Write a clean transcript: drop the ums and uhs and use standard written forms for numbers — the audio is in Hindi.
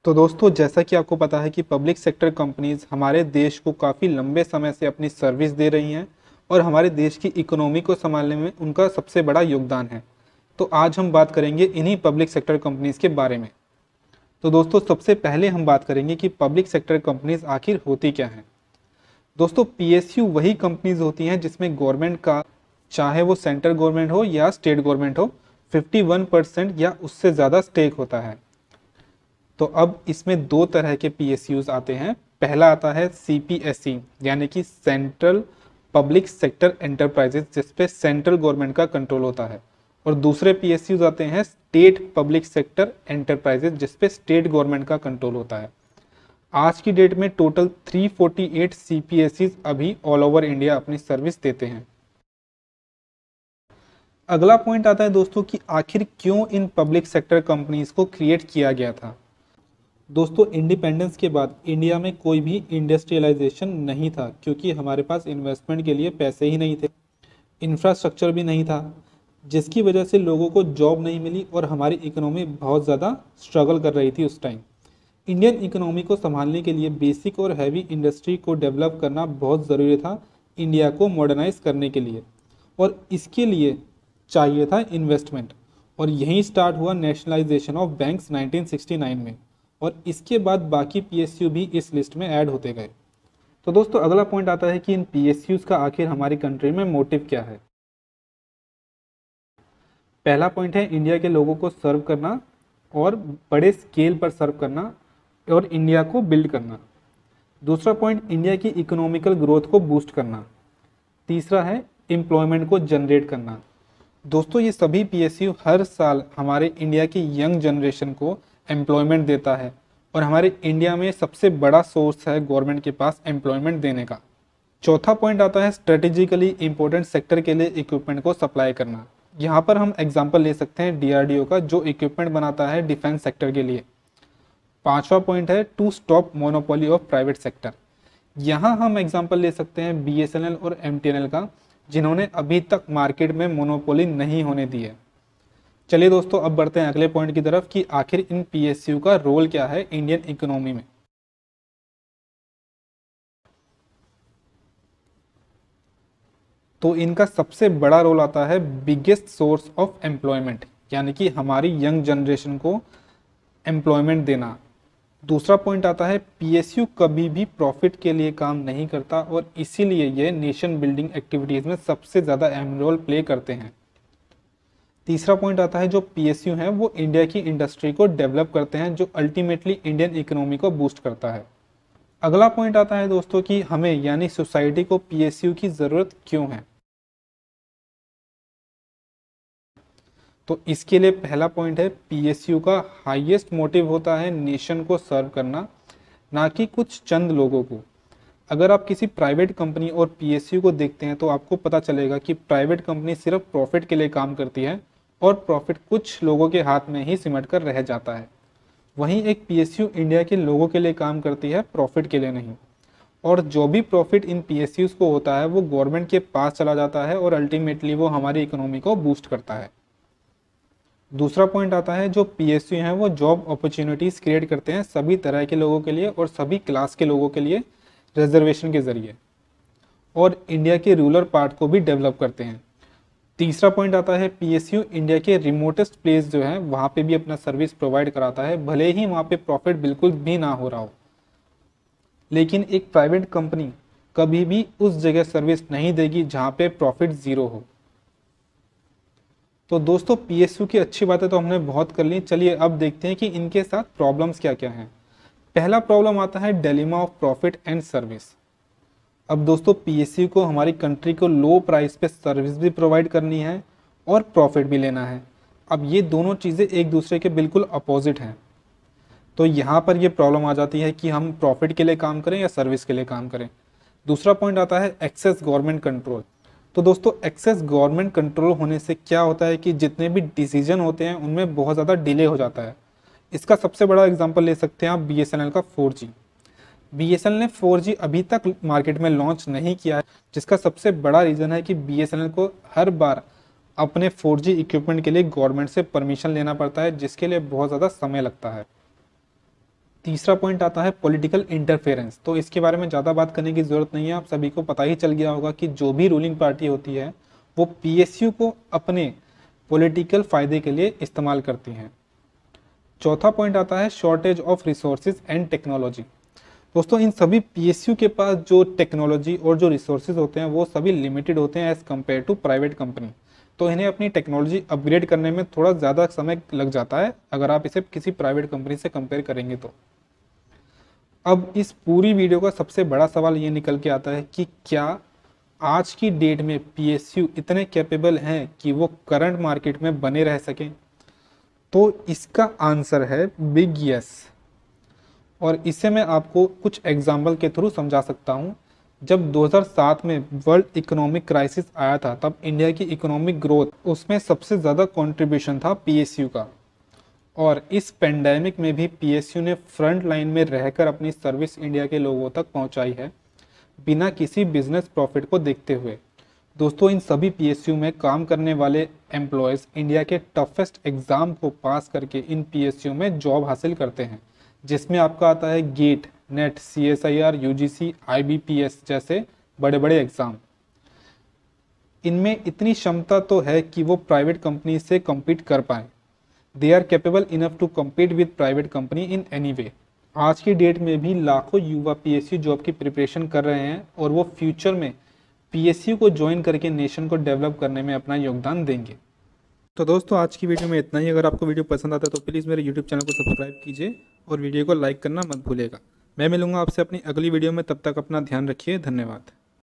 तो दोस्तों, जैसा कि आपको पता है कि पब्लिक सेक्टर कंपनीज हमारे देश को काफ़ी लंबे समय से अपनी सर्विस दे रही हैं और हमारे देश की इकोनॉमी को संभालने में उनका सबसे बड़ा योगदान है। तो आज हम बात करेंगे इन्हीं पब्लिक सेक्टर कंपनीज के बारे में। तो दोस्तों, सबसे पहले हम बात करेंगे कि पब्लिक सेक्टर कंपनीज आखिर होती क्या हैं। दोस्तों, पीएसयू वही कंपनीज होती हैं जिसमें गवर्नमेंट का, चाहे वो सेंट्रल गवर्नमेंट हो या स्टेट गवर्नमेंट हो, 51% या उससे ज़्यादा स्टेक होता है। तो अब इसमें दो तरह के पीएसयूज आते हैं। पहला आता है सीपीएसई यानी कि सेंट्रल पब्लिक सेक्टर एंटरप्राइजेज, जिसपे सेंट्रल गवर्नमेंट का कंट्रोल होता है। और दूसरे पीएसयूज आते हैं स्टेट पब्लिक सेक्टर एंटरप्राइजेज, जिसपे स्टेट गवर्नमेंट का कंट्रोल होता है। आज की डेट में टोटल 348 सीपीएसईज अभी ऑल ओवर इंडिया अपनी सर्विस देते हैं। अगला पॉइंट आता है दोस्तों कि आखिर क्यों इन पब्लिक सेक्टर कंपनीज को क्रिएट किया गया था। दोस्तों, इंडिपेंडेंस के बाद इंडिया में कोई भी इंडस्ट्रियलाइजेशन नहीं था, क्योंकि हमारे पास इन्वेस्टमेंट के लिए पैसे ही नहीं थे, इंफ्रास्ट्रक्चर भी नहीं था, जिसकी वजह से लोगों को जॉब नहीं मिली और हमारी इकोनॉमी बहुत ज़्यादा स्ट्रगल कर रही थी उस टाइम। इंडियन इकोनॉमी को संभालने के लिए बेसिक और हैवी इंडस्ट्री को डेवलप करना बहुत ज़रूरी था इंडिया को मॉडर्नाइज करने के लिए, और इसके लिए चाहिए था इन्वेस्टमेंट। और यहीं स्टार्ट हुआ नेशनलाइजेशन ऑफ बैंक्स 1969 में, और इसके बाद बाकी पीएसयू भी इस लिस्ट में ऐड होते गए। तो दोस्तों, अगला पॉइंट आता है कि इन पीएसयूज का आखिर हमारी कंट्री में मोटिव क्या है। पहला पॉइंट है इंडिया के लोगों को सर्व करना और बड़े स्केल पर सर्व करना और इंडिया को बिल्ड करना। दूसरा पॉइंट, इंडिया की इकोनॉमिकल ग्रोथ को बूस्ट करना। तीसरा है एम्प्लॉयमेंट को जनरेट करना। दोस्तों, ये सभी पीएसयू हर साल हमारे इंडिया की यंग जनरेशन को एम्प्लॉयमेंट देता है, और हमारे इंडिया में सबसे बड़ा सोर्स है गवर्नमेंट के पास एम्प्लॉयमेंट देने का। चौथा पॉइंट आता है स्ट्रेटेजिकली इंपॉर्टेंट सेक्टर के लिए इक्विपमेंट को सप्लाई करना। यहाँ पर हम एग्जांपल ले सकते हैं डीआरडीओ का, जो इक्विपमेंट बनाता है डिफेंस सेक्टर के लिए। पांचवा पॉइंट है to stop monopoly of private sector. यहाँ हम एग्जांपल ले सकते हैं बीएसएनएल और एमटीएनएल का, जिन्होंने अभी तक मार्केट में मोनोपोली नहीं होने दी है। चलिए दोस्तों, अब बढ़ते हैं अगले पॉइंट की तरफ कि आखिर इन पीएसयू का रोल क्या है इंडियन इकोनॉमी में। तो इनका सबसे बड़ा रोल आता है बिगेस्ट सोर्स ऑफ एम्प्लॉयमेंट, यानी कि हमारी यंग जनरेशन को एम्प्लॉयमेंट देना। दूसरा पॉइंट आता है पीएसयू कभी भी प्रॉफिट के लिए काम नहीं करता, और इसीलिए ये नेशन बिल्डिंग एक्टिविटीज़ में सबसे ज़्यादा अहम रोल प्ले करते हैं। तीसरा पॉइंट आता है जो पीएसयू हैं वो इंडिया की इंडस्ट्री को डेवलप करते हैं, जो अल्टीमेटली इंडियन इकोनॉमी को बूस्ट करता है। अगला पॉइंट आता है दोस्तों कि हमें यानी सोसाइटी को पीएसयू की ज़रूरत क्यों है। तो इसके लिए पहला पॉइंट है पीएसयू का हाईएस्ट मोटिव होता है नेशन को सर्व करना, ना कि कुछ चंद लोगों को। अगर आप किसी प्राइवेट कंपनी और पीएसयू को देखते हैं तो आपको पता चलेगा कि प्राइवेट कंपनी सिर्फ प्रॉफिट के लिए काम करती है, और प्रॉफिट कुछ लोगों के हाथ में ही सिमट कर रह जाता है। वहीं एक पीएसयू इंडिया के लोगों के लिए काम करती है, प्रॉफिट के लिए नहीं। और जो भी प्रॉफिट इन पीएसयूज को होता है वो गवर्नमेंट के पास चला जाता है, और अल्टीमेटली वो हमारी इकोनॉमी को बूस्ट करता है। दूसरा पॉइंट आता है जो पीएसयू हैं वो जॉब अपॉर्चुनिटीज़ क्रिएट करते हैं सभी तरह के लोगों के लिए और सभी क्लास के लोगों के लिए रिजर्वेशन के ज़रिए, और इंडिया के रूरल पार्ट को भी डेवलप करते हैं। तीसरा पॉइंट आता है पीएसयू इंडिया के रिमोटेस्ट प्लेस जो है वहाँ पे भी अपना सर्विस प्रोवाइड कराता है, भले ही वहाँ पे प्रॉफिट बिल्कुल भी ना हो रहा हो। लेकिन एक प्राइवेट कंपनी कभी भी उस जगह सर्विस नहीं देगी जहाँ पे प्रॉफिट ज़ीरो हो। तो दोस्तों, पीएसयू की अच्छी बातें तो हमने बहुत कर ली। चलिए अब देखते हैं कि इनके साथ प्रॉब्लम्स क्या क्या हैं। पहला प्रॉब्लम आता है dilemma of profit and service. अब दोस्तों, पीएसयू को हमारी कंट्री को लो प्राइस पे सर्विस भी प्रोवाइड करनी है और प्रॉफिट भी लेना है। अब ये दोनों चीज़ें एक दूसरे के बिल्कुल अपोजिट हैं। तो यहाँ पर ये प्रॉब्लम आ जाती है कि हम प्रॉफिट के लिए काम करें या सर्विस के लिए काम करें। दूसरा पॉइंट आता है एक्सेस गवर्नमेंट कंट्रोल। तो दोस्तों, एक्सेस गवर्नमेंट कंट्रोल होने से क्या होता है कि जितने भी डिसीजन होते हैं उनमें बहुत ज़्यादा डिले हो जाता है। इसका सबसे बड़ा एग्जांपल ले सकते हैं आप बीएसएनएल का 4G। बीएसएनएल ने 4G अभी तक मार्केट में लॉन्च नहीं किया है, जिसका सबसे बड़ा रीज़न है कि बीएसएनएल को हर बार अपने 4G इक्विपमेंट के लिए गवर्नमेंट से परमिशन लेना पड़ता है, जिसके लिए बहुत ज़्यादा समय लगता है। तीसरा पॉइंट आता है पॉलिटिकल इंटरफेरेंस। तो इसके बारे में ज़्यादा बात करने की ज़रूरत नहीं है, आप सभी को पता ही चल गया होगा कि जो भी रूलिंग पार्टी होती है वो पीएसयू को अपने पॉलिटिकल फ़ायदे के लिए इस्तेमाल करती हैं। चौथा पॉइंट आता है shortage of resources and technology. दोस्तों इन सभी पीएसयू के पास जो टेक्नोलॉजी और जो रिसोर्सेज होते हैं वो सभी लिमिटेड होते हैं as compared to private company. तो इन्हें अपनी टेक्नोलॉजी अपग्रेड करने में थोड़ा ज़्यादा समय लग जाता है अगर आप इसे किसी प्राइवेट कंपनी से कंपेयर करेंगे तो। अब इस पूरी वीडियो का सबसे बड़ा सवाल ये निकल के आता है कि क्या आज की डेट में पीएसयू इतने कैपेबल हैं कि वो करंट मार्केट में बने रह सकें? तो इसका आंसर है बिग यस। और इसे मैं आपको कुछ एग्जाम्पल के थ्रू समझा सकता हूँ। जब 2007 में वर्ल्ड इकोनॉमिक क्राइसिस आया था तब इंडिया की इकोनॉमिक ग्रोथ उसमें सबसे ज़्यादा कंट्रीब्यूशन था पीएसयू का। और इस पेंडेमिक में भी पीएसयू ने फ्रंट लाइन में रहकर अपनी सर्विस इंडिया के लोगों तक पहुंचाई है बिना किसी बिजनेस प्रॉफिट को देखते हुए। दोस्तों इन सभी पीएसयू में काम करने वाले एम्प्लॉयज़ इंडिया के टफेस्ट एग्ज़ाम को पास करके इन पीएसयू में जॉब हासिल करते हैं, जिसमें आपका आता है GATE, NET, CSIR, UGC, IBPS जैसे बड़े बड़े एग्ज़ाम। इनमें इतनी क्षमता तो है कि वो प्राइवेट कंपनी से कम्पीट कर पाएँ। They are capable enough to compete with private company in any way. आज की डेट में भी लाखों युवा पीएसयू जॉब की प्रिपरेशन कर रहे हैं और वो फ्यूचर में पीएसयू को ज्वाइन करके नेशन को डेवलप करने में अपना योगदान देंगे। तो दोस्तों आज की वीडियो में इतना ही। अगर आपको वीडियो पसंद आता है तो प्लीज़ मेरे यूट्यूब चैनल को सब्सक्राइब कीजिए और वीडियो को लाइक करना मत भूलिएगा। मैं मिलूंगा आपसे अपनी अगली वीडियो में, तब तक अपना ध्यान रखिए। धन्यवाद।